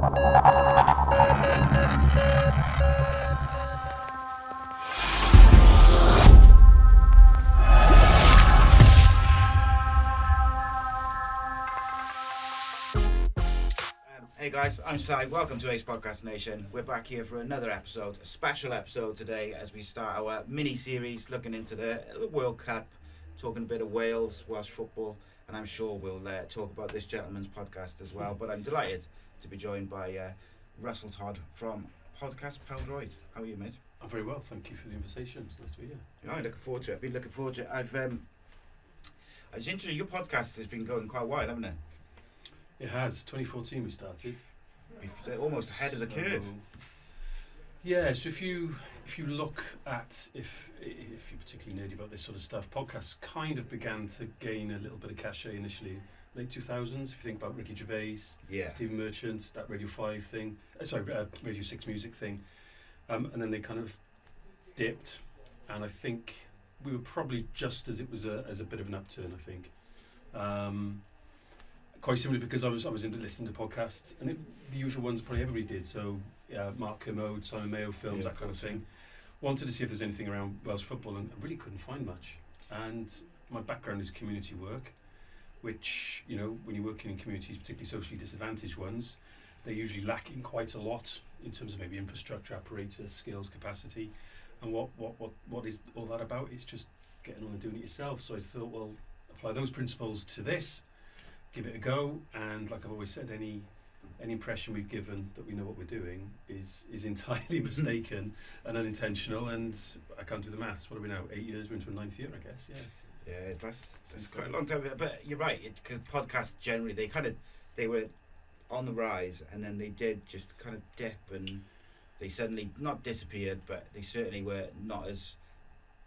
Hey guys, I'm Si. Welcome to Ace Podcast Nation. We're back here for another episode, a special episode today as we start our mini-series looking into the World Cup, talking a bit of Wales, Welsh football, and I'm sure we'll talk about this gentleman's podcast as well. But I'm delighted to be joined by Russell Todd from Podcast Pêl-droed. How are you, mate? I'm very well, thank you for the invitation. It's nice to be here. Yeah, I'm looking forward to it. I've been looking forward to it. I was interested, your podcast has been going quite a while, hasn't it? It has. 2014 we started. Almost ahead of the curve. Yeah, so if you look at, if you're particularly nerdy about this sort of stuff, podcasts kind of began to gain a little bit of cachet initially, late 2000s. If you think about Ricky Gervais, Stephen Merchant, that Radio 5 thing, Radio 6 music thing, and then they kind of dipped, and I think we were probably just as it was as a bit of an upturn, I think. Quite simply because I was into listening to podcasts, and the usual ones probably everybody did. So Mark Kermode, Simon Mayo films, that kind of thing. Wanted to see if there's anything around Welsh football, and I really couldn't find much. And my background is community work, which, you know, when you're working in communities, particularly socially disadvantaged ones, they're usually lacking quite a lot in terms of maybe infrastructure, apparatus, skills, capacity. And what is all that about? It's just getting on and doing it yourself. So I thought, well, apply those principles to this. Give it a go, and like I've always said, any impression we've given that we know what we're doing is entirely mistaken and unintentional. And I can't do the maths. What are we now? 8 years. We're into a 9th year, I guess. Yeah, that's quite a long time. But you're right. Podcasts generally they were on the rise, and then they did just kind of dip, and they suddenly not disappeared, but they certainly were not as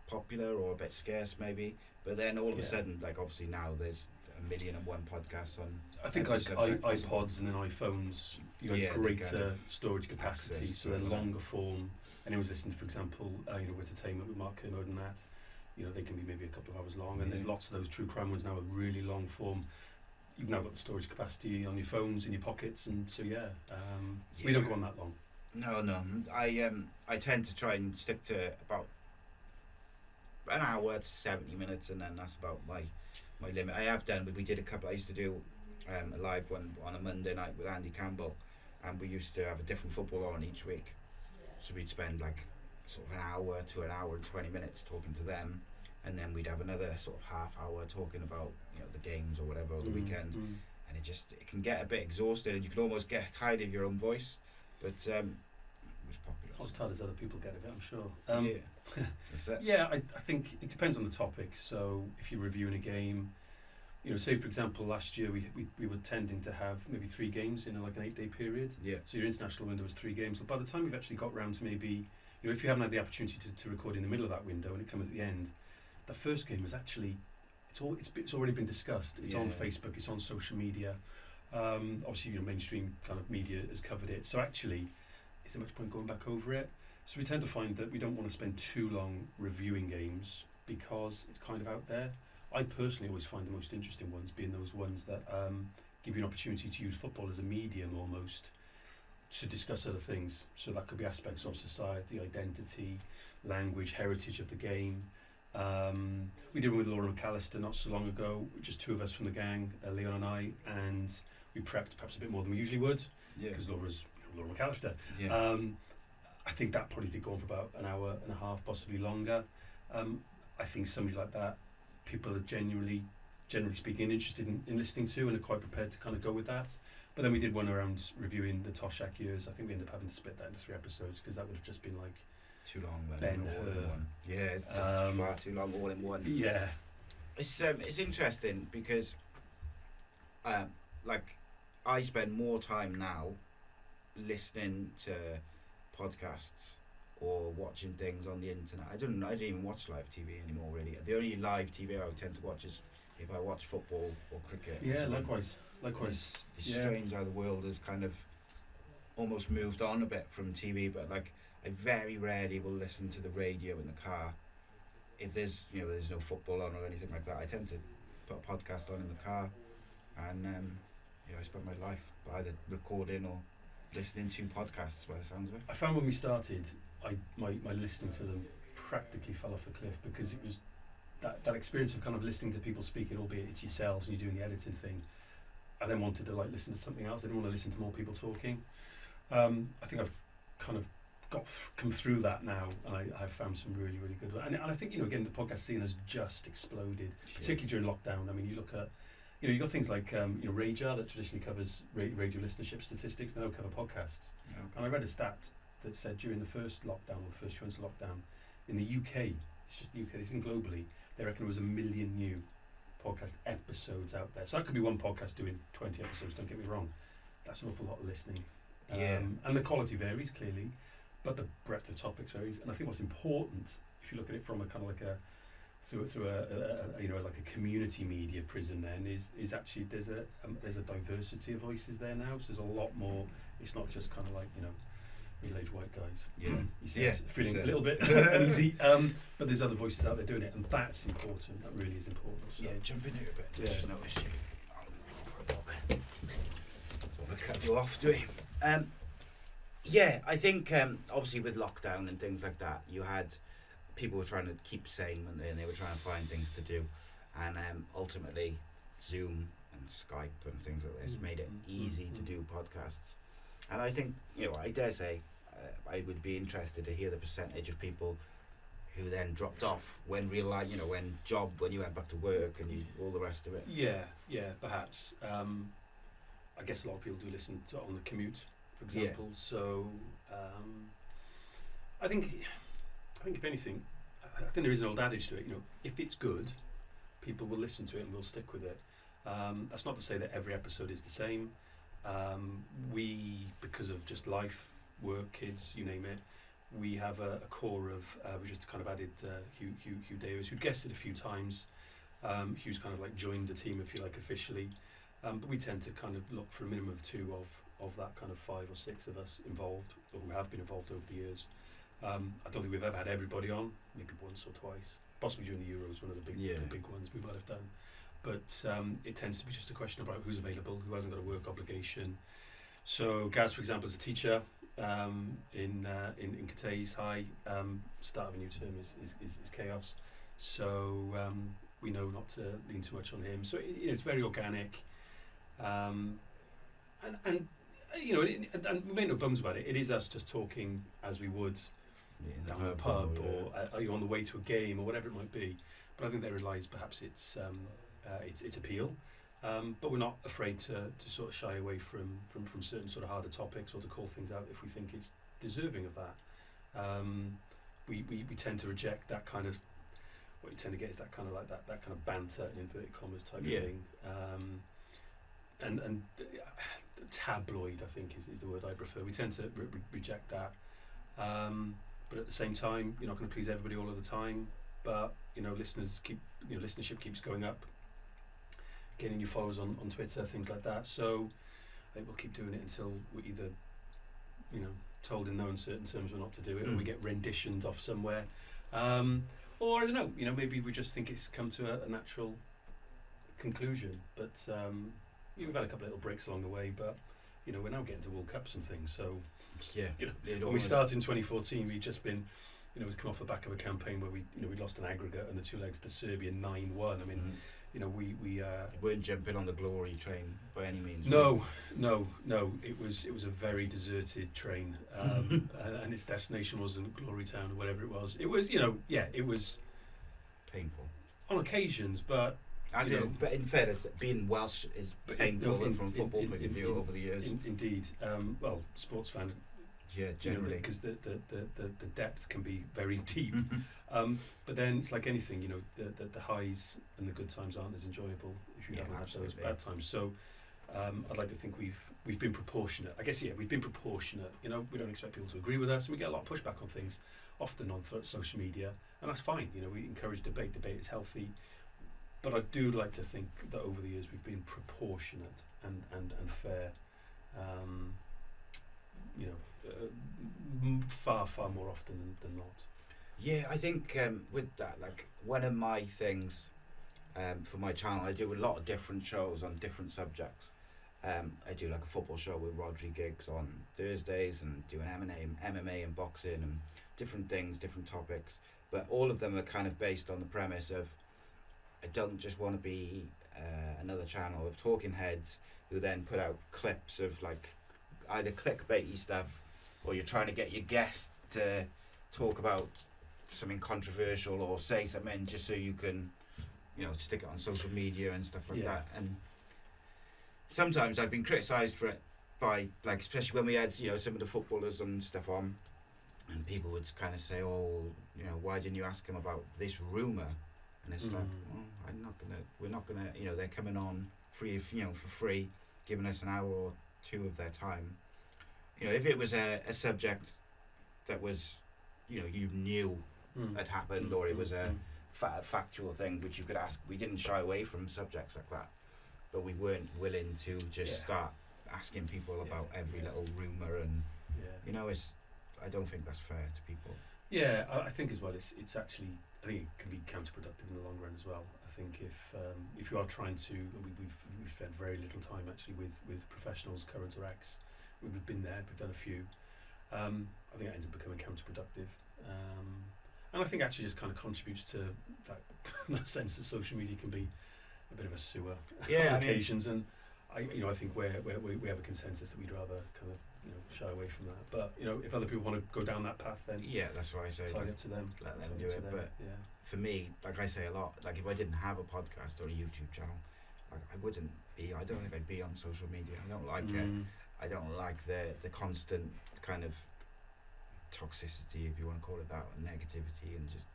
popular or a bit scarce maybe. But then all of a sudden, like obviously now there's 1,000,001 podcasts on. I think like iPods and then iPhones, you had greater kind of storage capacity, so they're longer form. Anyone's listening to, for example, Entertainment with Mark Kermode and that, they can be maybe a couple of hours long, and there's lots of those true crime ones now with really long form. You've now got the storage capacity on your phones, in your pockets, and so we don't go on that long. No. I tend to try and stick to about an hour to 70 minutes, and then that's about my limit. I have done, but we did a couple. I used to do a live one on a Monday night with Andy Campbell, and we used to have a different footballer on each week. So we'd spend like sort of an hour to an hour and 20 minutes talking to them, and then we'd have another sort of half hour talking about the games or whatever or the weekend. And it can get a bit exhausted, and you can almost get tired of your own voice. But it was popular. Not as tired as other people get of it, I'm sure. That's it. Yeah, I think it depends on the topic. So if you're reviewing a game, say for example last year we were tending to have maybe 3 games in like an 8-day period. Yeah. So your international window was 3 games. But by the time you've actually got round to maybe, if you haven't had the opportunity to record in the middle of that window and it comes at the end, the first game was actually, it's already been discussed. It's on Facebook, it's on social media. Obviously, mainstream kind of media has covered it. So actually, is there much point going back over it? So we tend to find that we don't want to spend too long reviewing games because it's kind of out there. I personally always find the most interesting ones being those ones that give you an opportunity to use football as a medium almost to discuss other things. So that could be aspects of society, identity, language, heritage of the game. We did one with Laura McAllister not so long ago, just 2 of us from the gang, Leon and I, and we prepped perhaps a bit more than we usually would because Laura's Laura McAllister. I think that probably did go on for about an hour and a half, possibly longer. I think somebody like that, people are generally speaking, interested in listening to and are quite prepared to kind of go with that. But then we did one around reviewing the Toshak years. I think we ended up having to split that into 3 episodes because that would have just been like too long. Ben all in one. Yeah, it's just far too long all in one. Yeah. It's interesting because I spend more time now listening to podcasts or watching things on the internet. I don't even watch live TV anymore really. The only live TV I tend to watch is if I watch football or cricket. Yeah, likewise. It's strange how the world has kind of almost moved on a bit from TV, but like I very rarely will listen to the radio in the car. If there's no football on or anything like that, I tend to put a podcast on in the car, and I spend my life either recording or listening to podcasts by the sounds of it. I found when we started, my listening to them practically fell off a cliff because it was that experience of kind of listening to people speaking, albeit it's yourselves and you're doing the editing thing. I then wanted to like listen to something else. I didn't want to listen to more people talking. I think I've kind of come through that now, and I've found some really, really good. And I think, again, the podcast scene has just exploded, particularly during lockdown. I mean, you look at, you got things like, Radar that traditionally covers radio listenership statistics. They now cover podcasts. Okay. And I read a stat that said during the first lockdown, or the first few months of lockdown, in the UK, it's just the UK, it's in globally, they reckon there was 1 million new podcast episodes out there. So that could be one podcast doing 20 episodes, don't get me wrong. That's an awful lot of listening. And the quality varies, clearly, but the breadth of topics varies. And I think what's important, if you look at it from a kind of like through a like a community media prism, then is actually there's a diversity of voices there now. So there's a lot more. It's not just kind of like middle-aged white guys. Yeah, you see, feeling a little bit uneasy. But there's other voices out there doing it, and that's important. That really is important. So. Yeah, jump in here a bit. Just noticed you. I'll move over a block. Don't want to cut you off, do we? I think obviously with lockdown and things like that, you had people were trying to keep sane, and they were trying to find things to do, and ultimately Zoom and Skype and things like this made it easy to do podcasts. And I think, I dare say, I would be interested to hear the percentage of people who then dropped off when real life, when you went back to work and all the rest of it. Yeah, perhaps. I guess a lot of people do listen to on the commute, for example. Yeah. So I think if anything, I think there is an old adage to it. If it's good, people will listen to it and will stick with it. That's not to say that every episode is the same. We, because of just life, work, kids, you name it, we have a core of, we just kind of added Hugh Davis, who'd guested a few times. Hugh's kind of like joined the team, if you like, officially. But we tend to kind of look for a minimum of 2 of that kind of 5 or 6 of us involved, or who have been involved over the years. I don't think we've ever had everybody on, maybe once or twice, possibly during the Euros, one of the big ones we might have done. But it tends to be just a question about who's available, who hasn't got a work obligation. So Gaz, for example, is a teacher in Cathays High. Start of a new term is chaos. So we know not to lean too much on him. So it's very organic. And we make no bones about it. It is us just talking as we would down the pub or on the way to a game or whatever it might be. But I think there lies perhaps its appeal. But we're not afraid to sort of shy away from certain sort of harder topics or to call things out if we think it's deserving of that. We tend to reject that kind of, what you tend to get is that kind of like that kind of banter in inverted commas type thing. And tabloid, I think, is the word I prefer. We tend to reject that. But at the same time, you're not going to please everybody all of the time. But listenership keeps going up. Gaining new followers on Twitter, things like that. So I think we'll keep doing it until we're either, told in no uncertain terms we're not to do it, or we get renditioned off somewhere, or I don't know. Maybe we just think it's come to a natural conclusion. But we've had a couple of little breaks along the way. But we're now getting to World Cups and things. So when we started in 2014, we'd just been. We'd come off the back of a campaign where we lost an aggregate and the 2 legs to Serbia 9-1. I mean, we weren't jumping on the glory train by any means. No. It was a very deserted train, and its destination wasn't Glory Town or whatever it was. It was, it was painful on occasions, but. But in fairness, being Welsh is painful from football point of view over the years. Indeed, sports fan. Yeah, generally, because the depth can be very deep. But then it's like anything, the highs and the good times aren't as enjoyable if you haven't had those bad times. So I'd like to think we've been proportionate. I guess we've been proportionate. We don't expect people to agree with us, and we get a lot of pushback on things, often on social media, and that's fine. We encourage debate. Debate is healthy, but I do like to think that over the years we've been proportionate and fair. Far more often than not. Yeah, I think with that, like one of my things for my channel, I do a lot of different shows on different subjects, I do like a football show with Rodri gigs on Thursdays, and do an MMA and boxing and different things, different topics. But all of them are kind of based on the premise of, I don't just want to be another channel of talking heads who then put out clips of like either clickbaity stuff, or you're trying to get your guests to talk about something controversial or say something just so you can, stick it on social media and stuff like that. And sometimes I've been criticised for it by, like, especially when we had, some of the footballers and stuff on, and people would kind of say, oh, why didn't you ask him about this rumour? And it's like, well, we're not gonna, they're coming on free, for free, giving us an hour or two of their time. If it was a subject that was, you knew had happened, or it was a factual thing which you could ask, we didn't shy away from subjects like that, but we weren't willing to just start asking people about every little rumour, and I don't think that's fair to people. Yeah, I think as well, it's actually, I think it can be counterproductive in the long run as well. I think if you are trying to, we've spent very little time actually with professionals, current or ex. We've been there, we've done a few. I think it ends up becoming counterproductive. And I think actually just kind of contributes to that sense that social media can be a bit of a sewer on occasions. And I think we have a consensus that we'd rather kind of shy away from that. But if other people want to go down that path, then that's what I say. It's up to them. Let them do it. But for me, like I say a lot, like if I didn't have a podcast or a YouTube channel, like I don't think I'd be on social media. I don't like it. I don't like the constant kind of toxicity, if you want to call it that, or negativity, and just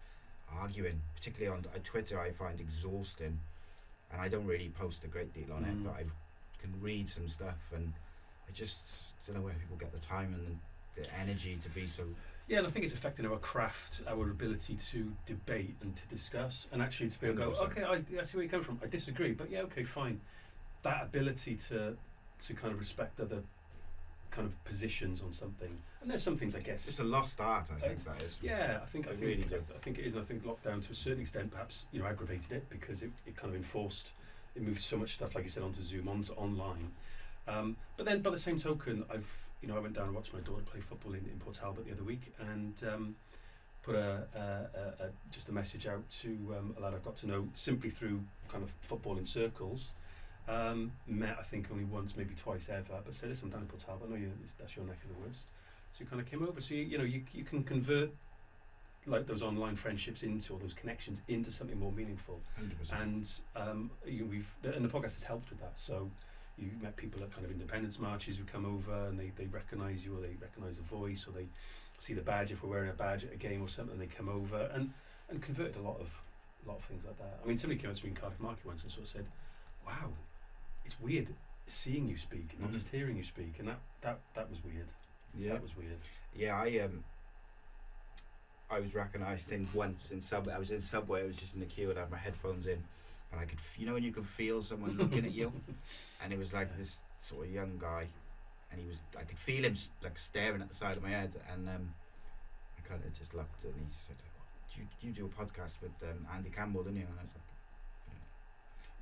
arguing, particularly on Twitter. I find exhausting, and I don't really post a great deal on it, but I can read some stuff, and I just don't know where people get the time and the energy to be so. Yeah, and I think it's affecting our craft, our ability to debate and to discuss, and actually to be able to go, okay, I see where you come from, I disagree, but okay, fine. That ability to kind of respect other kind of positions on something, and there's some things, I guess, it's a lost art, I think that is. Yeah, I think really do. I think it is. I think lockdown to a certain extent perhaps aggravated it, because it kind of enforced, it moved so much stuff, like you said, onto Zoom, onto online. But then by the same token, I went down and watched my daughter play football in Port Talbot the other week, and put just a message out to a lad I've got to know simply through kind of football in circles. Met I think only once, maybe twice ever, but said, listen, I'm down in Port Talbot, I know that's your neck of the woods. So you kind of came over. So you can convert like those online friendships into, or those connections into, something more meaningful. 100%. And and the podcast has helped with that. So you met people at kind of independence marches who come over, and they recognise you, or they recognise the voice, or they see the badge if we're wearing a badge at a game or something. They come over and converted a lot of things like that. I mean, somebody came up to me in Cardiff Market once and sort of said, "Wow, it's weird seeing you speak, not just hearing you speak," and that was weird. Yeah, that was weird. Yeah, I was recognised once in Subway. I was in Subway. I was just in the queue and I had my headphones in, and I could, when you can feel someone looking at you, and it was like this sort of young guy, and I could feel him like staring at the side of my head, and I kind of just looked, and he just said, "You do a podcast with Andy Campbell, didn't you?" And I was like,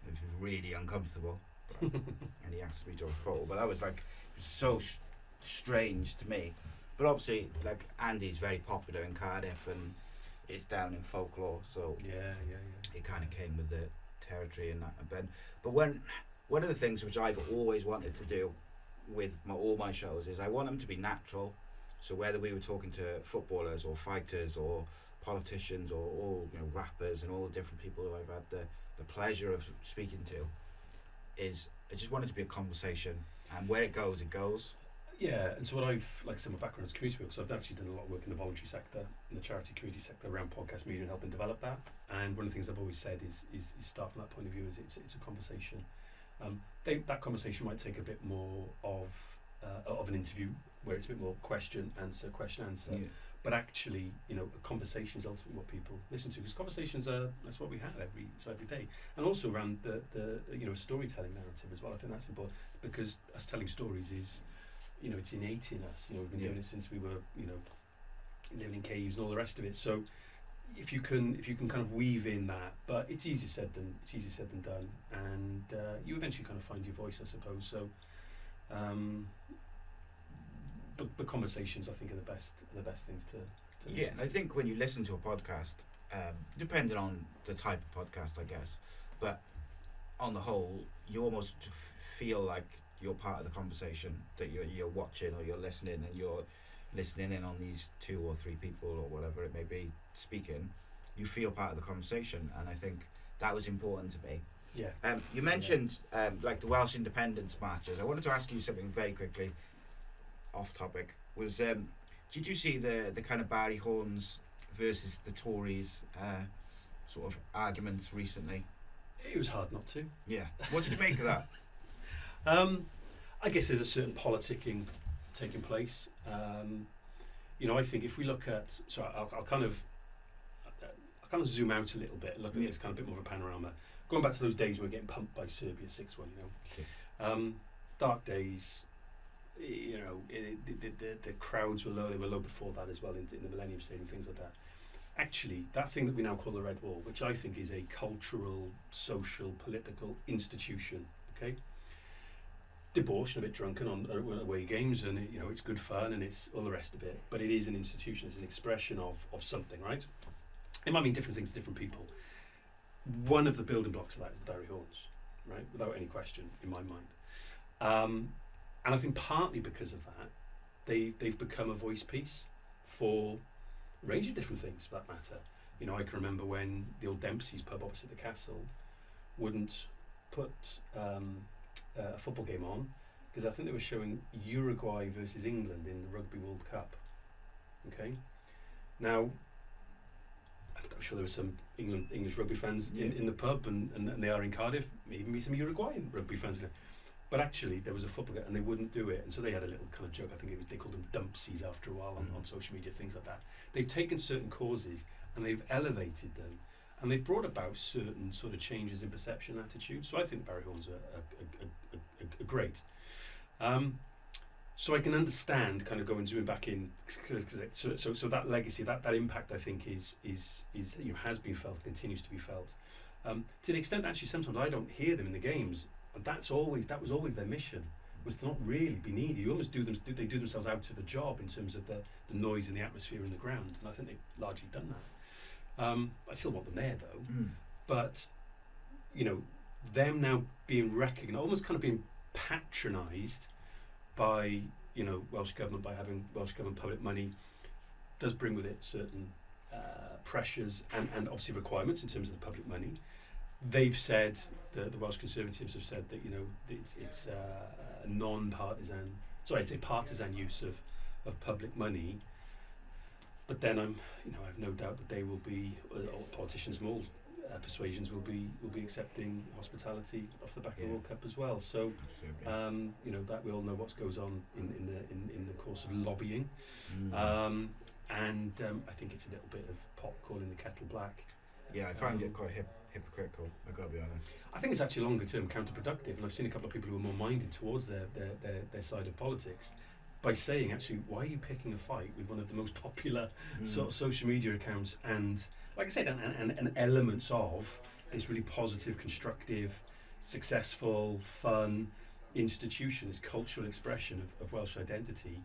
it was really uncomfortable, and he asked me to a photo, but that was like, it was so strange to me. But obviously, like, Andy's very popular in Cardiff, and it's down in folklore, so yeah. It kind of came with the territory and that. But one of the things which I've always wanted to do with all my shows is I want them to be natural. So whether we were talking to footballers or fighters or politicians or all rappers and all the different people who I've had the pleasure of speaking to, is I just want it to be a conversation, and where it goes, it goes. Yeah, and so what I've, like I said, my background is community work, so I've actually done a lot of work in the voluntary sector, in the charity community sector, around podcast media and helping develop that. And one of the things I've always said is start from that point of view, is it's a conversation. That conversation might take a bit more of an interview, where it's a bit more question answer. Yeah. But actually, a conversation is ultimately what people listen to, because conversations that's what we have every day. And also around the storytelling narrative as well. I think that's important, because us telling stories is, it's innate in us. We've been doing it since we were, living in caves and all the rest of it. So if you can kind of weave in that, but it's easier said than done, and you eventually kind of find your voice, I suppose. So But conversations, I think, are the best things to Yeah, listen and to. I think when you listen to a podcast, depending on the type of podcast, I guess, but on the whole, you almost feel like you're part of the conversation, that you're watching or you're listening, and you're listening in on these 2 or 3 people or whatever it may be speaking. You feel part of the conversation, and I think that was important to me. Yeah. You mentioned like the Welsh independence marches. I wanted to ask you something very quickly, off topic. Was did you see the kind of Barry Horns versus the Tories sort of arguments recently? It was hard not to. Yeah. What did you make of that? I guess there's a certain politicking taking place. I think if we look at, so I'll kind of zoom out a little bit, look at this kind of bit more of a panorama. Going back to those days when we were getting pumped by Serbia 6-1, dark days. The crowds were low. They were low before that as well in the Millennium Stadium, things like that. Actually, that thing that we now call the Red Wall, which I think is a cultural, social, political institution, okay? Debauched and a bit drunken on away games, and it's good fun and it's all the rest of it, but it is an institution. It's an expression of something, right? It might mean different things to different people. One of the building blocks of that is the Barry Horns, right? Without any question, in my mind. And I think partly because of that, they've become a voice piece for a range of different things, for that matter. I can remember when the old Dempsey's pub opposite the castle wouldn't put a football game on, because I think they were showing Uruguay versus England in the Rugby World Cup. Okay, now I'm sure there were some English rugby fans in the pub, and they are in Cardiff. Maybe some Uruguayan rugby fans in there. But actually, there was a football game, and they wouldn't do it, and so they had a little kind of joke. I think they called them Dumpsies after a while on social media, things like that. They've taken certain causes and they've elevated them, and they've brought about certain sort of changes in perception and attitude. So I think Barry Horns are great. So I can understand kind of going zooming back in, so that legacy, that impact, I think is has been felt, continues to be felt. To the extent that actually sometimes I don't hear them in the games. And that was always their mission, was to not really be needy. You almost they do themselves out of a job in terms of the noise and the atmosphere in the ground, and I think they've largely done that. I still want them there though, but them now being recognised, almost kind of being patronised by Welsh government, by having Welsh government public money, does bring with it certain pressures and obviously requirements in terms of the public money. They've said, the Welsh Conservatives have said that it's a non-partisan, it's a partisan use of public money. But then I have no doubt that they will be, all politicians from all persuasions will be accepting hospitality off the back of the World Cup as well. So that we all know what goes on in the course of lobbying, and I think it's a little bit of pot calling the kettle black. Yeah, I find it quite hypocritical, I've got to be honest. I think it's actually longer term counterproductive, and I've seen a couple of people who are more minded towards their side of politics by saying, actually, why are you picking a fight with one of the most popular sort of social media accounts, and like I said, and elements of this really positive, constructive, successful, fun institution, this cultural expression of Welsh identity.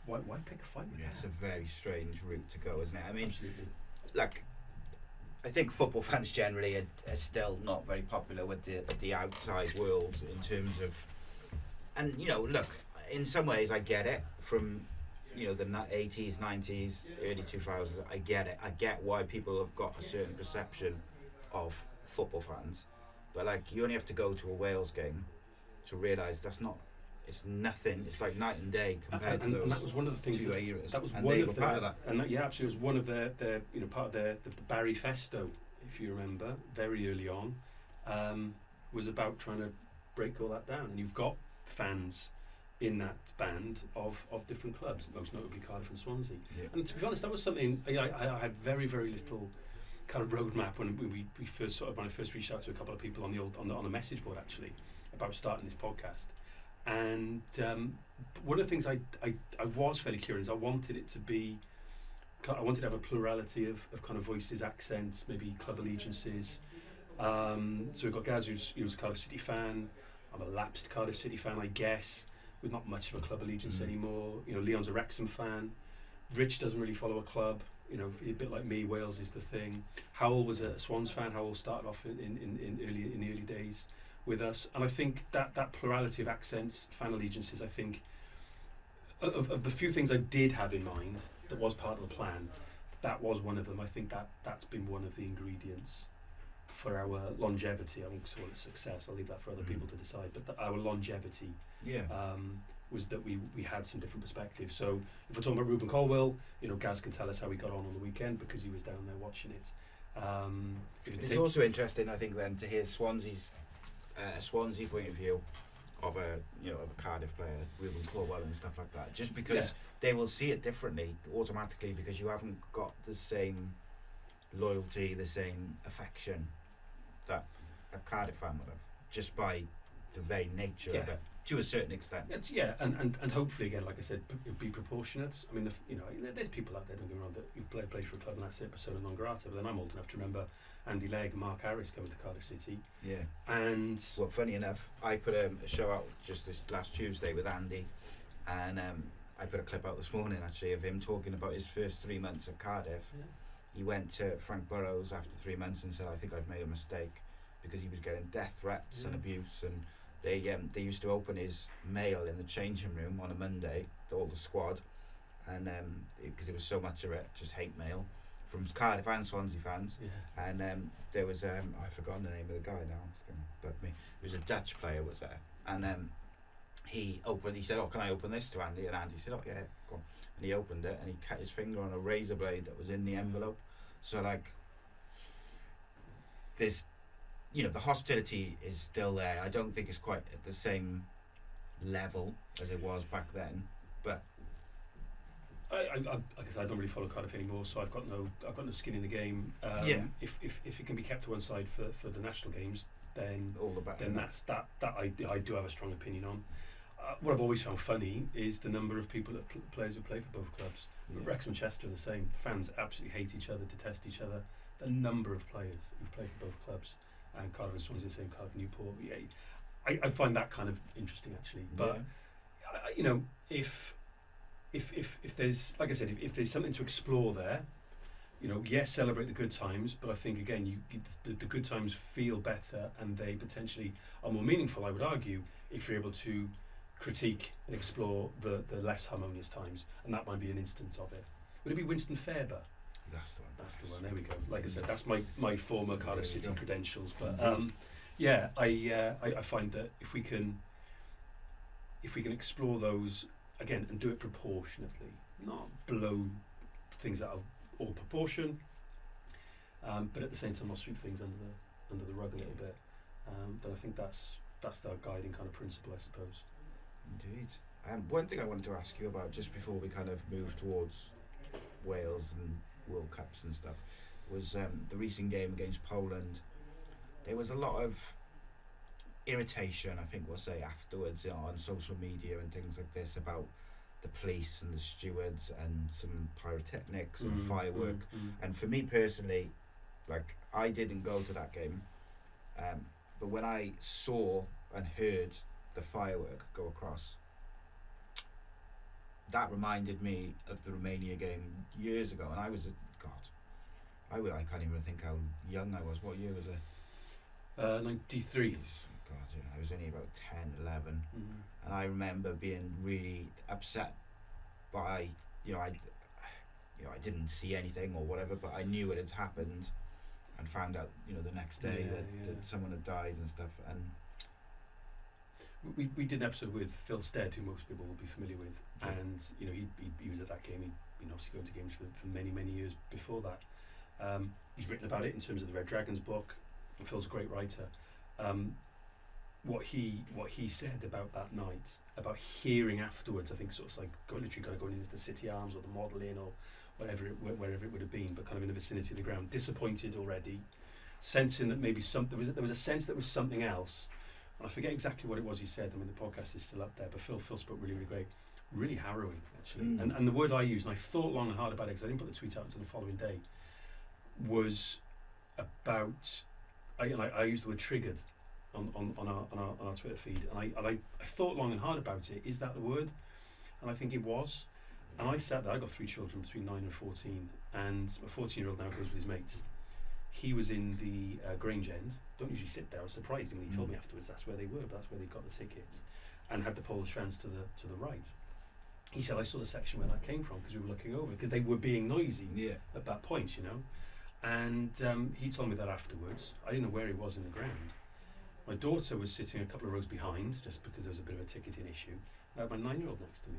Why pick a fight with that? It's a very strange route to go, isn't it? I mean, absolutely. Like, I think football fans generally are still not very popular with the outside world in terms of, and look, in some ways I get it from the 80s, 90s, early 2000s. I get it. I get why people have got a certain perception of football fans, but like, you only have to go to a Wales game to realise that's not. It's nothing. It's like night and day compared to those. And that was one of the things two eras. That was and one they of were the, part of that. And that, absolutely, was one of their part of the Barry Festo, if you remember, very early on, was about trying to break all that down. And you've got fans in that band of different clubs, most notably Cardiff and Swansea. Yeah. And to be honest, that was something I had very, very little kind of roadmap when we first when I first reached out to a couple of people on the message board actually about starting this podcast. And one of the things I was fairly clear is I wanted to have a plurality of kind of voices, accents, maybe club allegiances. So we've got Gaz who's a Cardiff City fan. I'm a lapsed Cardiff City fan, I guess. with not much of a club allegiance Mm. anymore. You know, Leon's a Wrexham fan. Rich doesn't really follow a club. You know, a bit like me, Wales is the thing. Howell was a Swans fan. Howell started off in the early days with us, and I think that plurality of accents, fan allegiances, I think of the few things I did have in mind that was part of the plan, that was one of them. I think that's been one of the ingredients for our longevity. I won't call it success. I'll leave that for other people to decide. But our longevity was that we had some different perspectives. So if we're talking about Ruben Colwell, you know, Gaz can tell us how he got on the weekend because he was down there watching it. It's also interesting, I think, then to hear Swansea's Swansea point of view of a Cardiff player, Ruben Colwell and stuff like that. Just because they will see it differently automatically because you haven't got the same loyalty, the same affection that a Cardiff fan would have, just by the very nature of it, to a certain extent. And hopefully, again, like I said, be proportionate. I mean, there's people out there, don't get me wrong, that you play for a club and that's it, persona non grata. But then I'm old enough to remember Andy Legg and Mark Harris coming to Cardiff City. Yeah. And well, funny enough, I put a show out just this last Tuesday with Andy, and I put a clip out this morning actually of him talking about his first 3 months at Cardiff. Yeah. He went to Frank Burrows after 3 months and said, "I think I've made a mistake," because he was getting death threats and abuse, and they used to open his mail in the changing room on a Monday, all the squad, and because there was so much of it, just hate mail from Cardiff and Swansea fans. And there was I've forgotten the name of the guy now, it's going to bug me. It was a Dutch player was there, and he said, "Oh, can I open this to Andy?" And Andy said, "Oh yeah, go on." And he opened it and he cut his finger on a razor blade that was in the envelope. So like, there's, the hospitality is still there. I don't think it's quite at the same level as it was back then, but I guess I don't really follow Cardiff anymore, so I've got no skin in the game. If it can be kept to one side for the national games, then all the better. Then that I do have a strong opinion on. What I've always found funny is the number of players who play for both clubs. Wrexham and Chester are the same. Fans absolutely hate each other, detest each other. The number of players who play for both clubs, and Cardiff and Swansea the same, Cardiff and Newport. I find that kind of interesting actually. But if there's, like I said, if there's something to explore there, yes, celebrate the good times, but I think again, the good times feel better and they potentially are more meaningful, I would argue, if you're able to critique and explore the less harmonious times, and that might be an instance of it. Would it be Winston Fairbairn? That's the one. That's the one. There we go. Like I said, that's my former Cardiff City credentials. But I find that if we can explore those again and do it proportionately, not blow things out of all proportion, but at the same time not sweep things under the rug a little bit, then I think that's the guiding kind of principle, I suppose. Indeed. One thing I wanted to ask you about just before we kind of move towards Wales and World Cups and stuff was the recent game against Poland. There was a lot of irritation, I think we'll say, afterwards on social media and things like this about the police and the stewards and some pyrotechnics and firework. And for me personally, like, I didn't go to that game, but when I saw and heard the firework go across, that reminded me of the Romania game years ago, and I was I can't even think how young I was. What year was it? 93. God, yeah, I was only about 10, 11, and I remember being really upset by, I didn't see anything or whatever, but I knew it had happened, and found out, the next day that someone had died and stuff. And we did an episode with Phil Stead, who most people will be familiar with, and he was at that game. He'd been obviously going to games for many years before that. He's written about it in terms of the Red Dragons book, and Phil's a great writer. What he said about that night, about hearing afterwards, I think sort of like literally kind of going into the City Arms or the Model Inn or wherever it would have been, but kind of in the vicinity of the ground, disappointed already, sensing that maybe there was a sense that was something else. And I forget exactly what it was he said. I mean, the podcast is still up there, but Phil spoke really great, really harrowing actually. And the word I used, and I thought long and hard about it because I didn't put the tweet out until the following day, was about I used the word triggered on our Twitter feed, and I thought long and hard about it. Is that the word? And I think it was. And I sat there. I got 3 children between 9 and 14, and my 14-year-old now goes with his mates. He was in the Grange End. Don't usually sit there. I was surprised when he told me afterwards that's where they were, but that's where they got the tickets, and had the Polish fans to the right. He said, I saw the section where that came from because we were looking over, because they were being noisy at that point, you know. And he told me that afterwards. I didn't know where he was in the ground. My daughter was sitting a couple of rows behind, just because there was a bit of a ticketing issue. I had my 9-year-old next to me.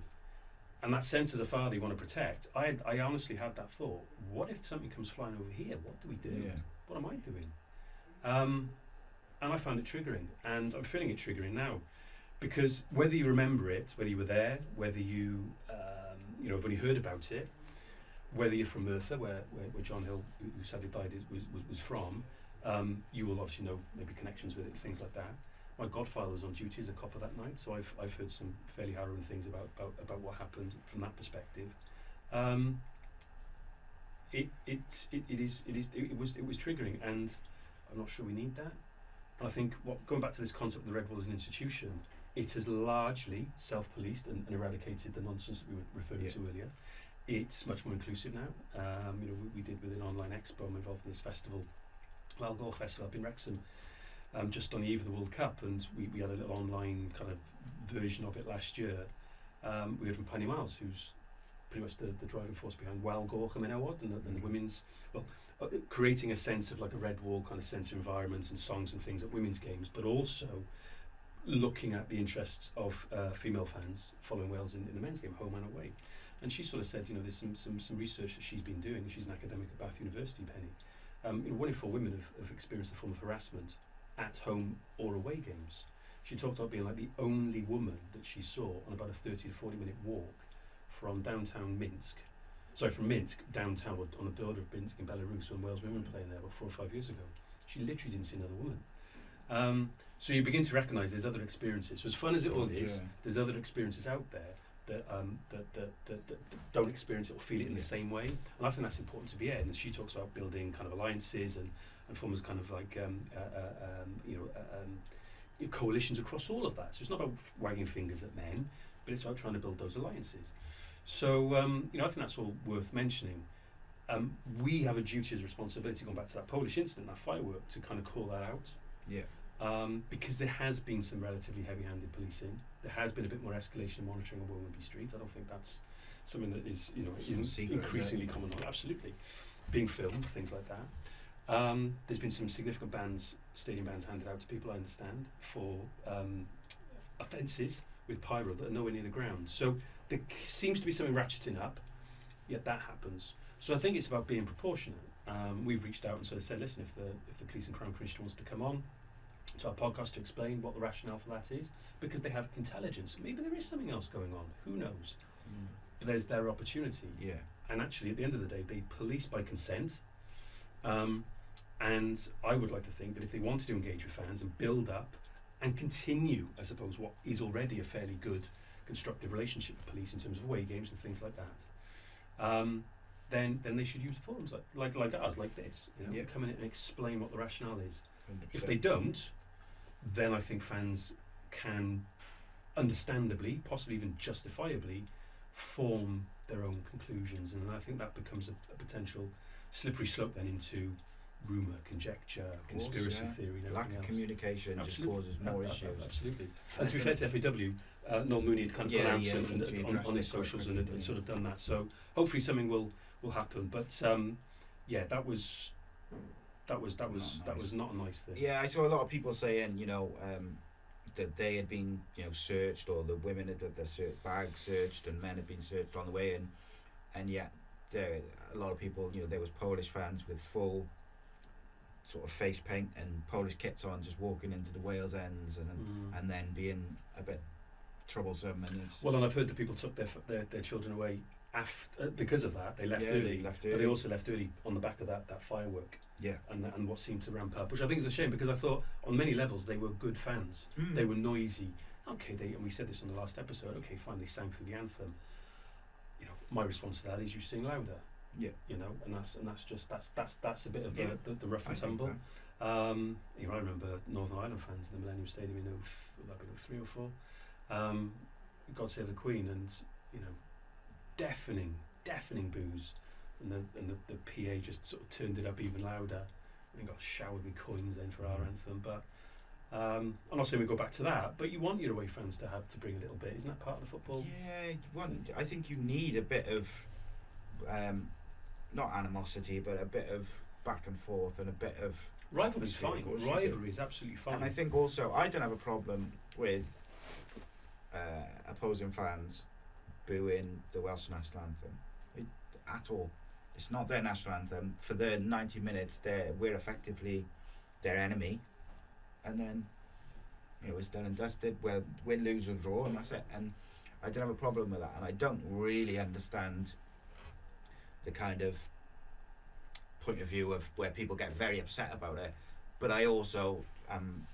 And that sense as a father you want to protect, I honestly had that thought, what if something comes flying over here? What do we do? Yeah. What am I doing? And I found it triggering, and I'm feeling it triggering now. Because whether you remember it, whether you were there, whether you have only heard about it, whether you're from Merthyr, where John Hill, who sadly died, was from, you will obviously know maybe connections with it, things like that. My godfather was on duty as a copper that night, so I've heard some fairly harrowing things about what happened from that perspective. It was triggering, and I'm not sure we need that. And I think going back to this concept of the Red Wall as an institution, it has largely self-policed and eradicated the nonsense that we were referring to earlier. It's much more inclusive now. We did with an online expo. I'm involved in this festival, Welsh Festival up in Wrexham, just on the eve of the World Cup, and we had a little online kind of version of it last year. We heard from Penny Miles, who's pretty much the driving force behind Welsh and the women's, creating a sense of like a Red Wall kind of sense of environments and songs and things at women's games, but also looking at the interests of female fans following Wales in the men's game, home and away. And she sort of said, there's some research that she's been doing. She's an academic at Bath University, Penny. 1 in 4 women have experienced a form of harassment at home or away games. She talked about being like the only woman that she saw on about a 30 to 40 minute walk from Minsk downtown, on the border of Minsk in Belarus, when Wales women were playing there about 4 or 5 years ago. She literally didn't see another woman. So you begin to recognise there's other experiences. So as fun as it all is, there's other experiences out there that don't experience it or feel it in the same way. And I think that's important to be aired. And she talks about building kind of alliances and forms kind of like coalitions across all of that. So it's not about wagging fingers at men, but it's about trying to build those alliances. So I think that's all worth mentioning. We have a duty as responsibility, going back to that Polish incident, that firework, to kind of call that out. Yeah. Because there has been some relatively heavy-handed policing. There has been a bit more escalation and monitoring on Willoughby Street. I don't think that's something that is, isn't increasingly common. Absolutely, being filmed, things like that. There's been some significant stadium bans handed out to people, I understand, for offences with pyro that are nowhere near the ground. So there seems to be something ratcheting up, yet that happens. So I think it's about being proportionate. We've reached out and sort of said, listen, if the Police and Crown Commissioner wants to come on to our podcast to explain what the rationale for that is, because they have intelligence. Maybe there is something else going on. Who knows? But there's their opportunity. Yeah. And actually, at the end of the day, they police by consent. And I would like to think that if they wanted to engage with fans and build up and continue, I suppose, what is already a fairly good constructive relationship with police in terms of away games and things like that, then they should use forums like ours, like this. Come in and explain what the rationale is. 100%. If they don't, then I think fans can understandably, possibly even justifiably, form their own conclusions, and I think that becomes a potential slippery slope then into rumour, conjecture, conspiracy theory, and lack of communication just causes more issues. Absolutely. And to be fair to FAW, Noel Mooney had kind of gone out on his socials and sort of done that. So hopefully something will happen. But that was not a nice thing. Yeah, I saw a lot of people saying, that they had been, searched, or the women had their bags searched, and men had been searched on the way in, and yet a lot of people, there was Polish fans with full sort of face paint and Polish kits on, just walking into the Wales ends, and then being a bit troublesome. And and I've heard that people took their children away after, because of that. They left early, but they also left early on the back of that firework. Yeah, and what seemed to ramp up, which I think is a shame, because I thought on many levels they were good fans. They were noisy. Okay, and we said this on the last episode. Okay, fine, they sang through the anthem. My response to that is you sing louder. Yeah, and that's a bit of the rough and tumble. I remember Northern Ireland fans in the Millennium Stadium in 03 or 04. God Save the Queen, and deafening boos, and the PA just sort of turned it up even louder, and got showered with coins then for our anthem. But I'm not saying we go back to that, but you want your away fans to bring a little bit. Isn't that part of the football? Yeah, I think you need a bit of not animosity, but a bit of back and forth and a bit of rivalry is fine. Rivalry is absolutely fine. And I think also I don't have a problem with opposing fans booing the Welsh national anthem at all. It's not their national anthem. For the 90 minutes, we're effectively their enemy, and then it's done and dusted. Well, win, lose or draw, and that's it. And I don't have a problem with that. And I don't really understand the kind of point of view of where people get very upset about it. But I also am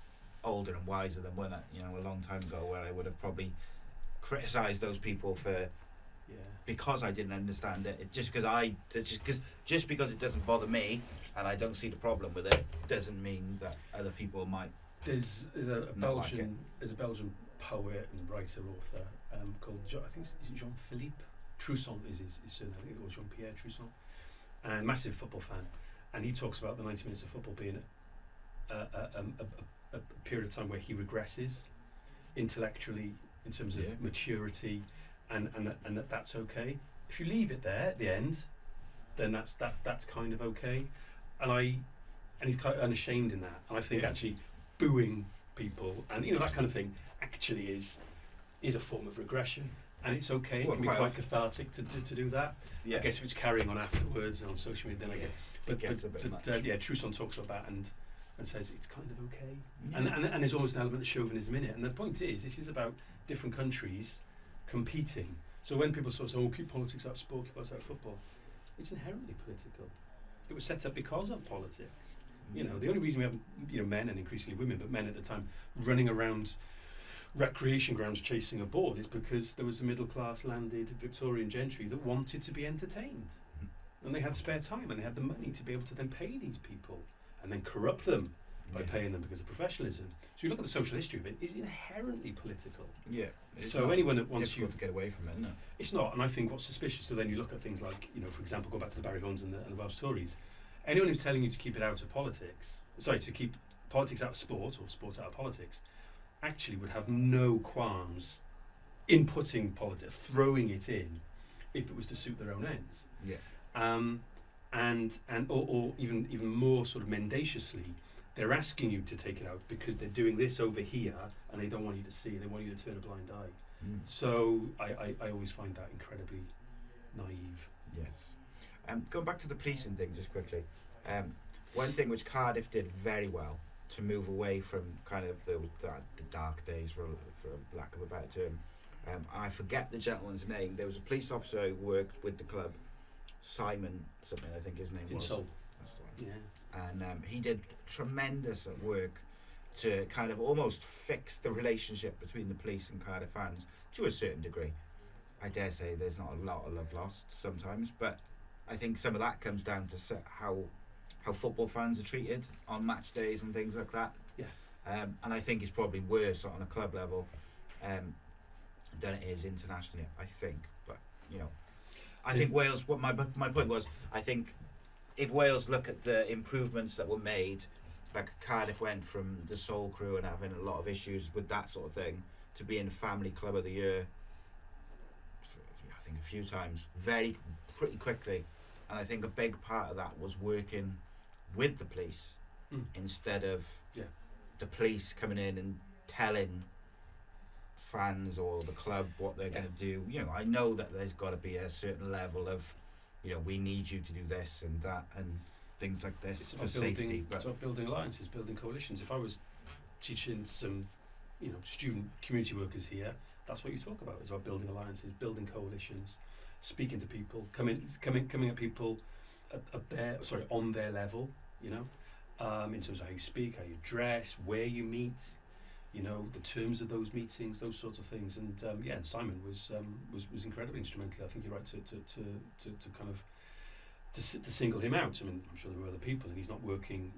older and wiser than when a long time ago, where I would have probably criticised those people for because I didn't understand it. Just because it doesn't bother me and I don't see the problem with it doesn't mean that other people might. There's a Belgian poet and writer author called I think it's Jean-Philippe Trousson is his surname. I think it was Jean-Pierre Trousson, and massive football fan, and he talks about the 90 minutes of football being a period of time where he regresses intellectually in terms of maturity, and that's okay. If you leave it there at the end, then that's kind of okay. And he's quite unashamed in that. And I think actually booing people and that kind of thing actually is a form of regression. And it's okay. It can be quite cathartic to do that. Yeah. I guess if it's carrying on afterwards and on social media, then I get. But Trousson talks about that and says it's kind of okay. Yeah. And there's almost an element of chauvinism in it. And the point is, this is about different countries competing. So when people sort of say, keep politics out of sport, keep politics out of football, it's inherently political. It was set up because of politics. The only reason we have men and increasingly women, but men at the time, running around recreation grounds chasing a ball is because there was a middle class landed Victorian gentry that wanted to be entertained. And they had spare time and they had the money to be able to then pay these people and then corrupt them by paying them because of professionalism. So you look at the social history of it, it's inherently political. Yeah. So anyone that wants difficult to get away from it, isn't it? It's not, and I think what's suspicious, so then you look at things like, for example, go back to the Barry Huns and the Welsh Tories. Anyone who's telling you to keep it out of politics, to keep politics out of sport or sport out of politics, actually would have no qualms in putting politics, throwing it in, if it was to suit their own ends. Yeah. Or even more sort of mendaciously, they're asking you to take it out because they're doing this over here and they don't want you to see, they want you to turn a blind eye. So I always find that incredibly naive. Yes. Going back to the policing thing just quickly, one thing which Cardiff did very well to move away from kind of the dark days, for lack of a better term, I forget the gentleman's name. There was a police officer who worked with the club, Simon something I think his name was. Seoul. That's right. Yeah. And he did tremendous work to kind of almost fix the relationship between the police and Cardiff fans to a certain degree. I dare say there's not a lot of love lost sometimes, but I think some of that comes down to how football fans are treated on match days and things like that. Yeah. And I think it's probably worse on a club level than it is internationally, I think. But I think Wales. What my point was, I think if Wales look at the improvements that were made, like Cardiff went from the Soul Crew and having a lot of issues with that sort of thing to being Family Club of the Year, I think a few times, pretty quickly. And I think a big part of that was working with the police instead of the police coming in and telling fans or the club what they're going to do. I know that there's got to be a certain level of, we need you to do this and that and things like this for safety. But it's about building alliances, building coalitions. If I was teaching some, student community workers here, that's what you talk about. It's about building alliances, building coalitions, speaking to people, coming at people on their level, in terms of how you speak, how you dress, where you meet, the terms of those meetings, those sorts of things. And and Simon was incredibly instrumental. I think you're right to kind of to single him out. I mean, I'm sure there were other people, and he's not working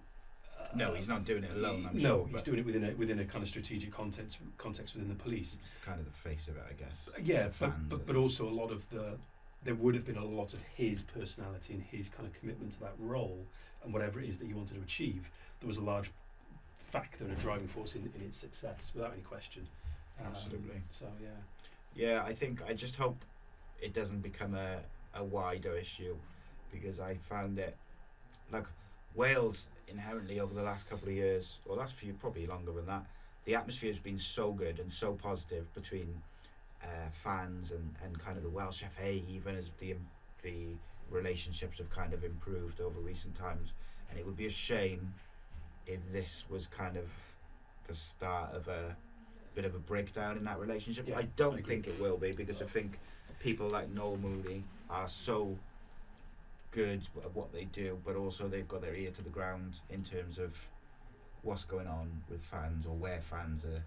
No, he's not doing it alone, I'm no, sure. he's doing it within a kind of strategic context within the police. It's kind of the face of it, I guess. Yeah, but also a lot of there would have been a lot of his personality and his kind of commitment to that role and whatever it is that he wanted to achieve. There was a large factor and a driving force in its success, without any question. Absolutely. So yeah. Yeah, I just hope it doesn't become a wider issue, because I found it, like, Wales inherently over the last couple of years, or last few, probably longer than that, the atmosphere has been so good and so positive between fans and kind of the Welsh FA, even as the relationships have kind of improved over recent times. And it would be a shame if this was kind of the start of a bit of a breakdown in that relationship. Yeah, I don't think it will be, because I think people like Noel Mooney are so good at what they do, but also they've got their ear to the ground in terms of what's going on with fans, or where fans are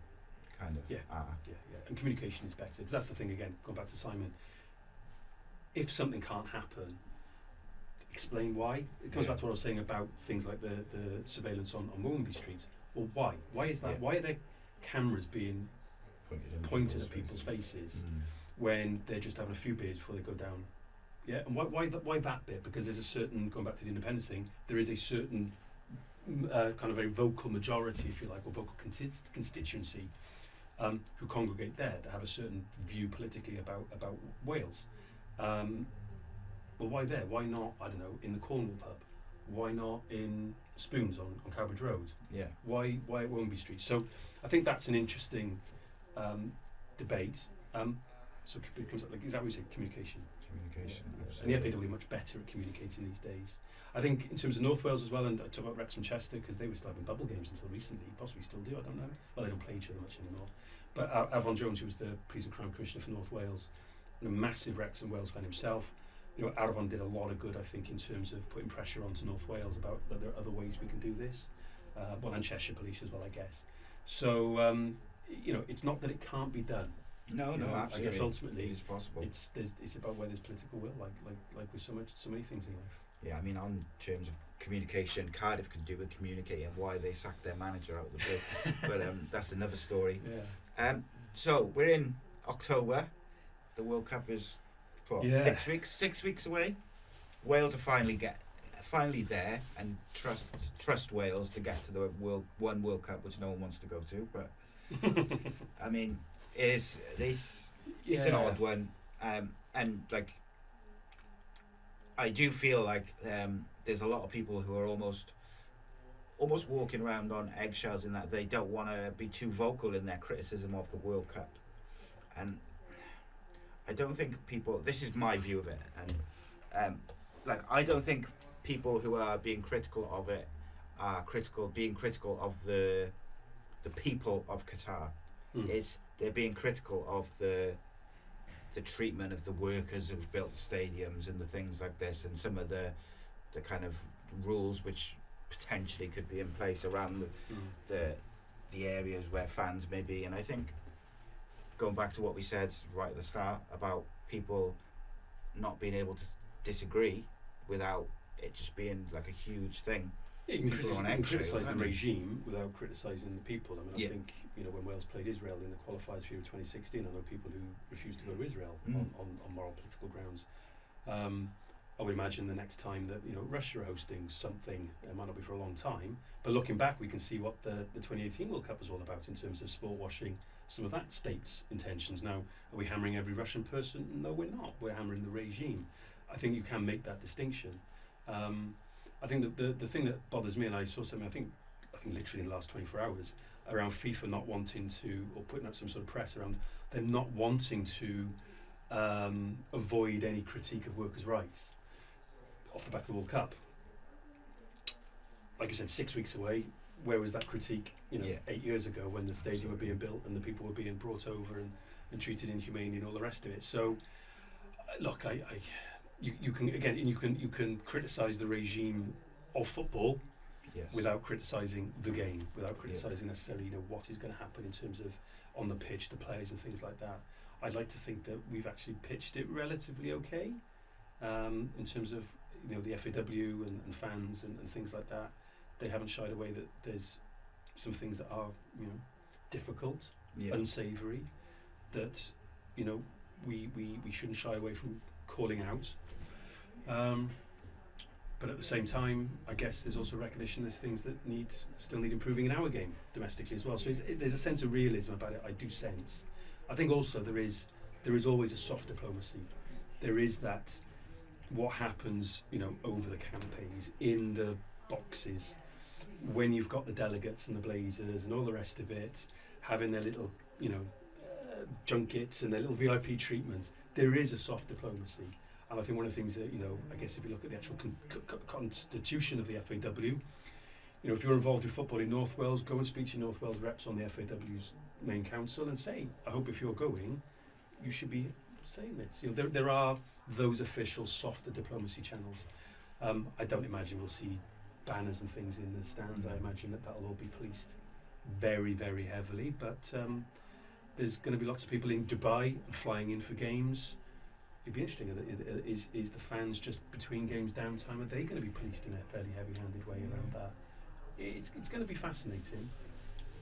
kind of are. Yeah. And communication is better, because that's the thing, again, going back to Simon. If something can't happen, explain why. It comes back to what I was saying about things like the surveillance on Woolsey Street. Well, why? Why is that? Yeah. Why are there cameras being pointed at people's faces when they're just having a few beers before they go down? Yeah, and why that bit? Because there's a certain, going back to the independence thing, there is a certain kind of a vocal majority, if you like, or vocal constituency who congregate there to have a certain view politically about Wales. Well, why there? Why not, I don't know, in the Cornwall pub? Why not in Spoons on Cowbridge Road? Yeah. Why at Woolsey Street? So I think that's an interesting debate. So it becomes like, is that what you say, communication? Communication, And absolutely. the FAW are much better at communicating these days. I think in terms of North Wales as well, and I talk about Wrexham Chester, because they were still having bubble games until recently, possibly still do, I don't know. Well, they don't play each other much anymore. But Avon Jones, who was the Police and Crime Commissioner for North Wales, and a massive Wrexham Wales fan himself, Avon did a lot of good, I think, in terms of putting pressure onto North Wales about that there are other ways we can do this. Well, and Cheshire Police as well, I guess. So, it's not that it can't be done. No, absolutely. I guess ultimately it is possible. It's about where there's political will, like with so many things in life. Yeah, I mean, on terms of communication, Cardiff could do with communicating why they sacked their manager out of the blue, but that's another story. Yeah. So we're in October. The World Cup is 6 weeks away. Wales are finally there, and trust Wales to get to the World Cup, which no one wants to go to. But I mean, it's an odd one, and like, I do feel like there's a lot of people who are almost walking around on eggshells in that they don't want to be too vocal in their criticism of the World Cup, and I don't think people. This is my view of it, and I don't think people who are being critical of it are being critical of the people of Qatar. They're being critical of the treatment of the workers who've built stadiums and the things like this, and some of the kind of rules which potentially could be in place around the areas where fans may be. And I think, going back to what we said right at the start about people not being able to disagree without it just being like a huge thing. Yeah, you can criticise the regime without criticising the people. I mean, I think when Wales played Israel in the qualifiers for Euro 2016, I know people who refused to go to Israel on moral political grounds. I would imagine the next time that Russia are hosting something, it might not be for a long time, but looking back, we can see what the 2018 World Cup was all about in terms of sport washing some of that state's intentions. Now, are we hammering every Russian person? No, we're not. We're hammering the regime. I think you can make that distinction. I think the thing that bothers me, and I saw something, I think literally in the last 24 hours, around FIFA not wanting to, or putting out some sort of press around them not wanting to avoid any critique of workers' rights off the back of the World Cup. Like I said, 6 weeks away. Where was that critique 8 years ago when the stadium were being built and the people were being brought over and treated inhumanely and all the rest of it? So look, you can criticise the regime of football without criticising the game, without criticising necessarily what is going to happen in terms of on the pitch, the players and things like that. I'd like to think that we've actually pitched it relatively okay in terms of the FAW and fans and things like that. they haven't shied away that there's some things that are, difficult, Yeah. unsavoury, that, we shouldn't shy away from calling out. But at the same time, I guess there's also recognition there's things that still need improving in our game domestically as well. So there's a sense of realism about it. I do sense. I think also there is always a soft diplomacy. There is that what happens, over the campaigns, in the boxes, when you've got the delegates and the Blazers and all the rest of it, having their little, junkets and their little VIP treatment. There is a soft diplomacy. And I think one of the things that, I guess if you look at the actual constitution of the FAW, if you're involved in football in North Wales, go and speak to your North Wales reps on the FAW's main council and say, I hope if you're going, you should be saying this. There are those official softer diplomacy channels. I don't imagine we'll see banners and things in the stands. I imagine that'll all be policed very, very heavily. But there's going to be lots of people in Dubai and flying in for games. It'd be interesting. Is the fans just between games downtime? Are they going to be policed in a fairly heavy-handed way around that? It's going to be fascinating.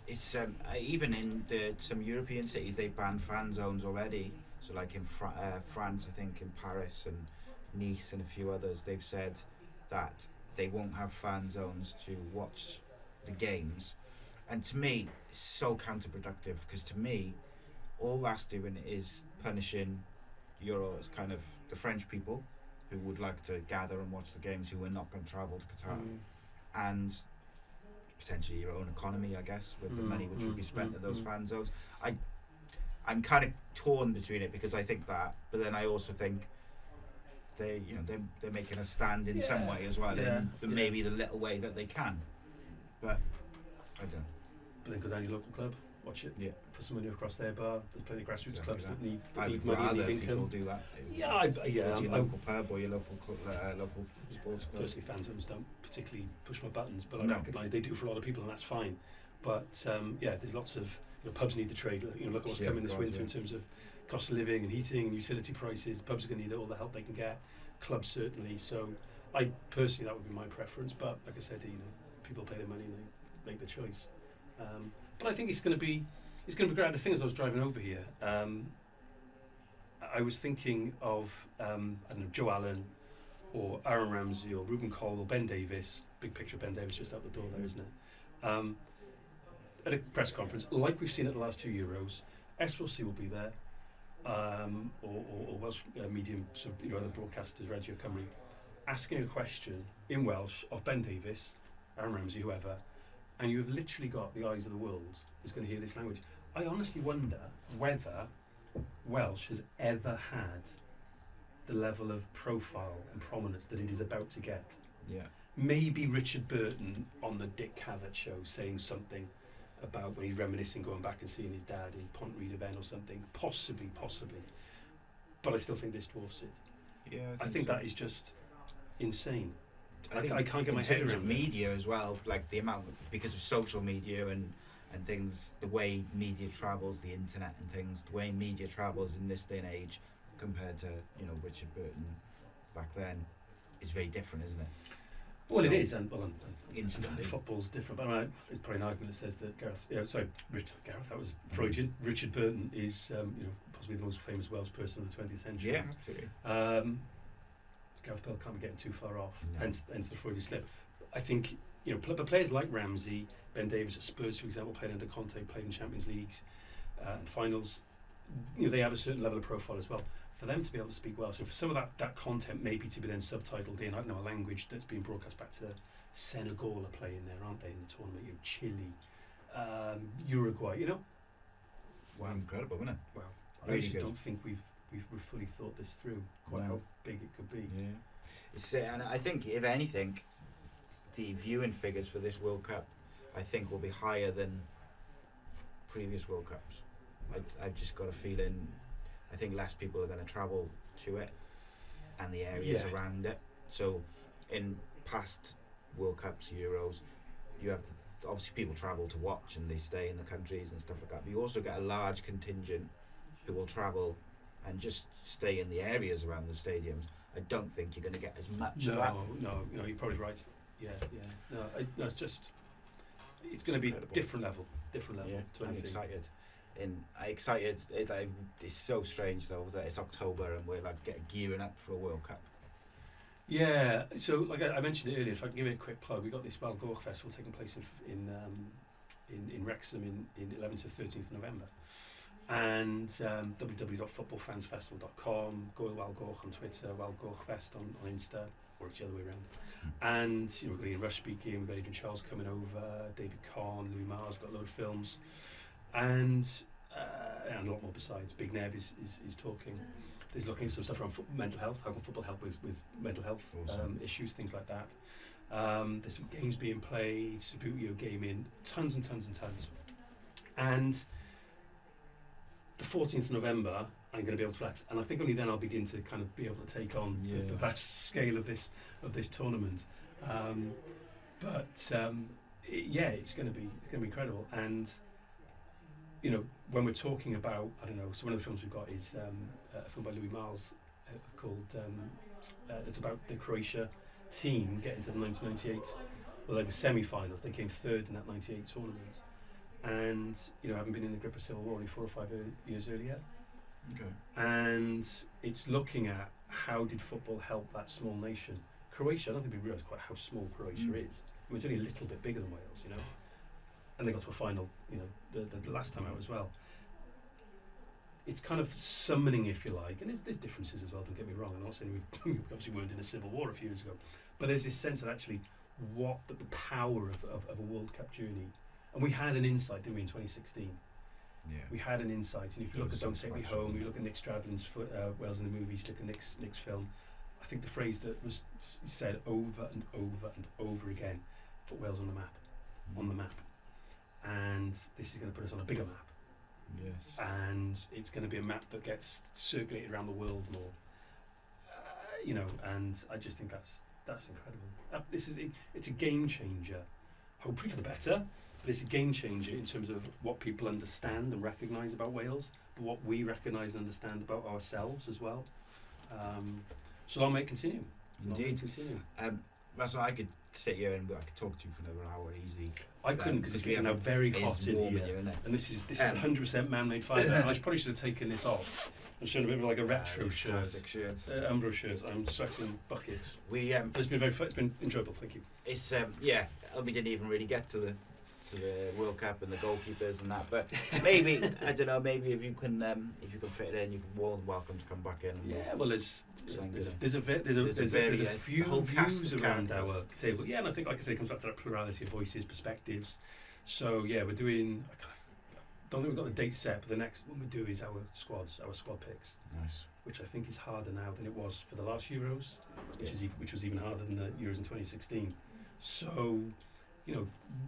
It's even in some European cities they've banned fan zones already. So like in France, I think in Paris and Nice and a few others, they've said that they won't have fan zones to watch the games. And to me, it's so counterproductive, because to me, all that's doing is punishing kind of the French people who would like to gather and watch the games, who are not going to travel to Qatar, and potentially your own economy, I guess, with the money which would be spent at those fan zones. I'm kind of torn between it, because I think that, but then I also think they're making a stand in some way as well, in maybe the little way that they can. But I don't know. But then go down your local club, watch it. Yeah. Put some money across their bar. There's plenty of grassroots clubs that need money, need income. People do that. Go to your local pub or your local sports club. Personally, fan zones don't particularly push my buttons, but I recognise they do for a lot of people, and that's fine. But there's lots of pubs need the trade. Look at what's coming this winter in terms of cost of living and heating and utility prices. The pubs are going to need all the help they can get. Clubs certainly. So I personally, that would be my preference. But like I said, people pay their money and they make the choice. But I think it's going to be great. The thing is, I was driving over here, I was thinking of Joe Allen or Aaron Ramsey or Ruben Cole or Ben Davis. Big picture of Ben Davis just out the door there, isn't it? At a press conference, like we've seen at the last 2 Euros, S4C will be there, or Welsh medium, so other broadcasters, Radio Cymru, asking a question in Welsh of Ben Davis, Aaron Ramsey, whoever, and you've literally got the eyes of the world is going to hear this language. I honestly wonder whether Welsh has ever had the level of profile and prominence that it is about to get. Yeah. Maybe Richard Burton on the Dick Cavett show saying something about when he's reminiscing, going back and seeing his dad in Pont Rhydyfen or something. Possibly. But I still think this dwarfs it. Yeah, I think that is just insane. I can't get my head around it. In terms of media as well, like the amount, because of social media and things, the way media travels, the internet and things, the way media travels in this day and age compared to Richard Burton back then is very different, isn't it? Well, it is, and instantly football's different. But there's probably an argument that says that that was Freudian. Richard Burton is possibly the most famous Welsh person of the 20th century. Yeah, absolutely. Gareth Bale can't be getting too far off, hence the Freudian slip. I think but players like Ramsey, Ben Davis at Spurs, for example, played under Conte, played in Champions Leagues and finals. They have a certain level of profile as well. For them to be able to speak Welsh, and for some of that content maybe to be then subtitled in, I don't know, a language that's being broadcast back to Senegal are playing there, aren't they, in the tournament? Chile, Uruguay, Wow, incredible, isn't it? Wow, I really actually don't think we've fully thought this through, quite how big it could be. Yeah, it's and I think if anything, the viewing figures for this World Cup, I think, will be higher than previous World Cups. I've just got a feeling. I think less people are going to travel to it and the areas around it. So in past World Cups, Euros, you have obviously people travel to watch and they stay in the countries and stuff like that. But you also get a large contingent who will travel and just stay in the areas around the stadiums. I don't think you're going to get as much of that. No, you're probably right. Yeah. No, it's just it's going to be incredible. different level to I'm anything. excited. It's so strange though that it's October and we're like gearing up for a World Cup. Yeah, so like I mentioned it earlier, if I can give it a quick plug, we got this Balgorch Festival taking place in Wrexham in 11th to 13th November, and www.footballfansfestival.com, go to Walgorch on Twitter, Walgorchfest on Insta, or it's the other way around. And we've got Ian Rush speaking, we've got Adrian Charles coming over, David Kahn, Louis Mars, got a load of films, and a lot more besides. Big Nev is talking. There's looking at some stuff around mental health. How can football help with mental health issues, things like that. There's some games being played, Subbuteo gaming, tons and tons and tons. And the 14th of November, I'm going to be able to relax, and I think only then I'll begin to kind of be able to take on the vast scale of this tournament. It's going to be incredible. And when we're talking about, I don't know, so one of the films we've got is a film by Louis Mars called it's about the Croatia team getting to the 1998. Well, they were semi-finals. They came third in that 98 tournament, and having been in the grip of civil war only 4 or 5 years earlier. Okay. And it's looking at how did football help that small nation. Croatia, I don't think we realise quite how small Croatia is. I mean, it's only a little bit bigger than Wales, and they got to a final, the last time out as well. It's kind of summoning, if you like, and there's differences as well, don't get me wrong. I'm not saying we obviously weren't in a civil war a few years ago, but there's this sense of actually the power of a World Cup journey. And we had an insight, didn't we, in 2016? Yeah. We had an insight, and if you look at Don't Take Me Home, you look at Nick Stradlin's Wales in the Movies, look at Nick's film, I think the phrase that was said over and over and over again, put Wales on the map. And this is going to put us on a bigger map. Yes. And it's going to be a map that gets circulated around the world more. And I just think that's incredible. It's a game changer, hopefully for the better, but it's a game changer in terms of what people understand and recognise about Wales, but what we recognise and understand about ourselves as well. So long may it continue. Indeed. Russell, I could sit here and I could talk to you for another hour easy. I couldn't because it's getting now very hot in here, and this is 100% man-made fibre. And I probably should have taken this off. I'm showing a bit of like a retro shirt, classic shirts. Umbro shirt. I'm sweating buckets. But it's been it's been enjoyable. Thank you. It's we didn't even really get to the World Cup and the goalkeepers and that, but maybe I don't know. Maybe if you can fit it in, you're more than welcome to come back in. Yeah, well, there's a few views around our table. Yeah, and I think, like I say, it comes back to that plurality of voices, perspectives. So yeah, we're doing. I don't think we've got the date set, but the next one we do is our squad picks. Nice. Which I think is harder now than it was for the last Euros, which was even harder than the Euros in 2016. So,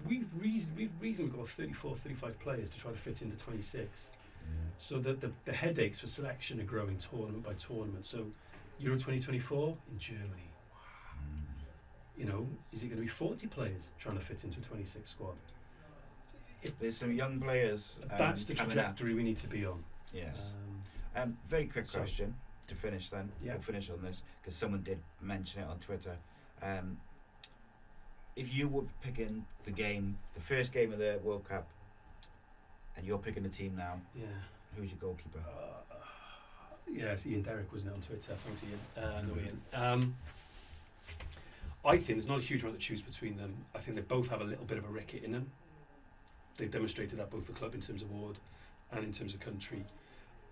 we've reasonably got 34, 35 players to try to fit into 26. Yeah. So that the headaches for selection are growing tournament by tournament. So, Euro 2024 in Germany. Wow. Is it going to be 40 players trying to fit into a 26 squad? There's some young players. That's the trajectory we need to be on. Yes. Very quick question to finish then. Yeah. We'll finish on this because someone did mention it on Twitter. If you were picking the first game of the World Cup, and you're picking the team now, who's your goalkeeper? Yes, Ian Derrick, wasn't it, on Twitter? Thanks, Ian. No, Ian. I think there's not a huge amount to choose between them. I think they both have a little bit of a Rickett in them. They've demonstrated that both the club in terms of award and in terms of country.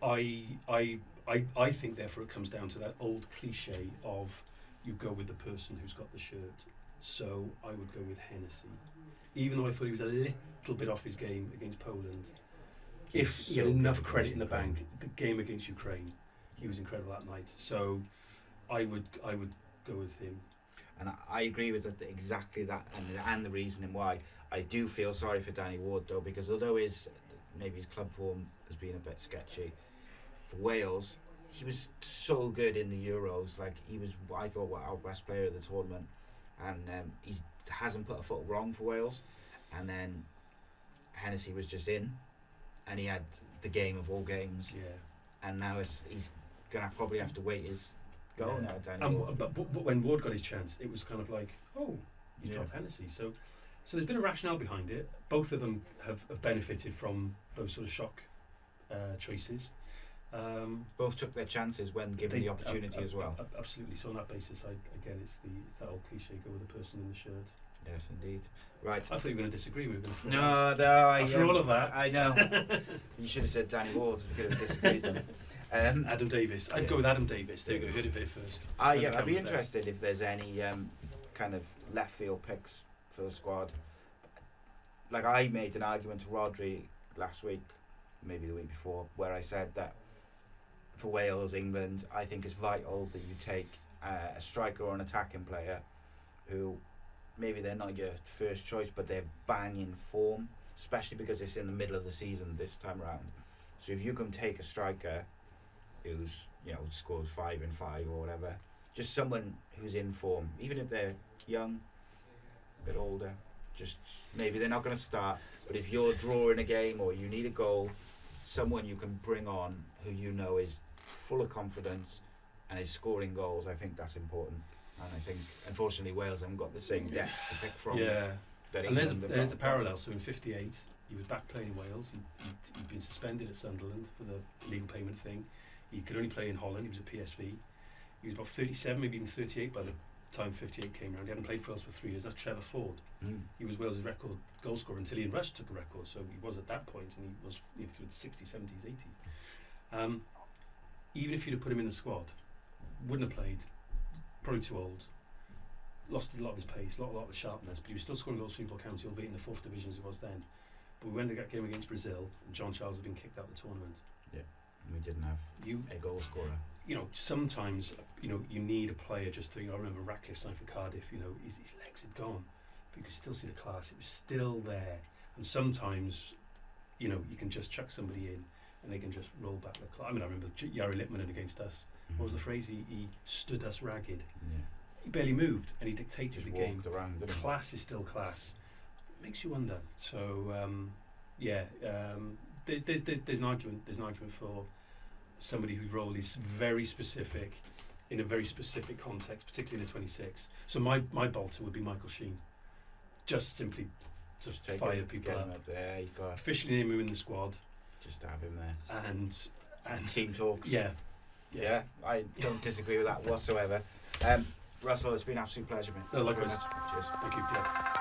I think therefore it comes down to that old cliche of you go with the person who's got the shirt. So I would go with Hennessy, even though I thought he was a little bit off his game against Poland. If he had enough credit in the bank, the game against Ukraine, he was incredible that night. So I would go with him. And I agree with that, exactly that, and the reasoning why. I do feel sorry for Danny Ward though, because although his club form has been a bit sketchy, for Wales, he was so good in the Euros. Like he was, I thought, our best player of the tournament, and he hasn't put a foot wrong for Wales. And then Hennessy was just in, and he had the game of all games. Yeah. And now he's gonna probably have to wait his goal now, Danny Ward. But when Ward got his chance, it was kind of like, oh, He's dropped Hennessy. So there's been a rationale behind it. Both of them have benefited from those sort of shock choices. Both took their chances when given the opportunity as well. Absolutely. So on that basis, again, it's that old cliche: go with the person in the shirt. Yes, indeed. Right. I thought you were going to disagree. We were going to. No. After all of that, I know. You should have said Danny Ward. We could have disagreed them. Adam Davis. I'd go with Adam Davis. There you go. Heard it here first. I'd be interested if there's any kind of left field picks for the squad. Like I made an argument to Rodri last week, maybe the week before, where I said that for Wales, England, I think it's vital that you take a striker or an attacking player who maybe they're not your first choice, but they're banging form, especially because it's in the middle of the season this time around. So if you can take a striker who's, scores 5 in 5 or whatever, just someone who's in form, even if they're young, a bit older, just maybe they're not going to start, but if you're drawing a game or you need a goal, someone you can bring on who you know is full of confidence and is scoring goals, I think that's important. And I think, unfortunately, Wales haven't got the same depth to pick from. Yeah, that and there's a parallel. So in '58, he was back playing Wales. He'd been suspended at Sunderland for the legal payment thing. He could only play in Holland. He was at PSV. He was about 37, maybe even 38 by the time '58 came around. He hadn't played for Wales for 3 years. That's Trevor Ford. He was Wales' record goal scorer until Ian Rush took the record. So he was at that point, and he was through the 60s, 70s, 80s. Even if you'd have put him in the squad, wouldn't have played. Probably too old. Lost a lot of his pace, a lot of his sharpness, but he was still scoring goals for Newport County, albeit in the 4th division as it was then. But we went to that game against Brazil, and John Charles had been kicked out of the tournament. Yeah, we didn't have a goal scorer. Sometimes, you need a player just to, I remember Ratcliffe signed for Cardiff, his legs had gone, but you could still see the class, it was still there. And sometimes, you can just chuck somebody in, and they can just roll back the clock. I remember Jari Lippmanen against us. What was the phrase? He stood us ragged. Yeah. He barely moved, and he dictated the game. Around, class is still class. Makes you wonder. So there's an argument. There's an argument for somebody whose role is very specific, in a very specific context, particularly in the 26. So my bolter would be Michael Sheen. Just simply to fire people up. There, officially name him in the squad. Just to have him there. And team talks. Yeah, I don't disagree with that whatsoever. Russell, it's been an absolute pleasure, mate. No, likewise. Cheers. Thank you. Yeah.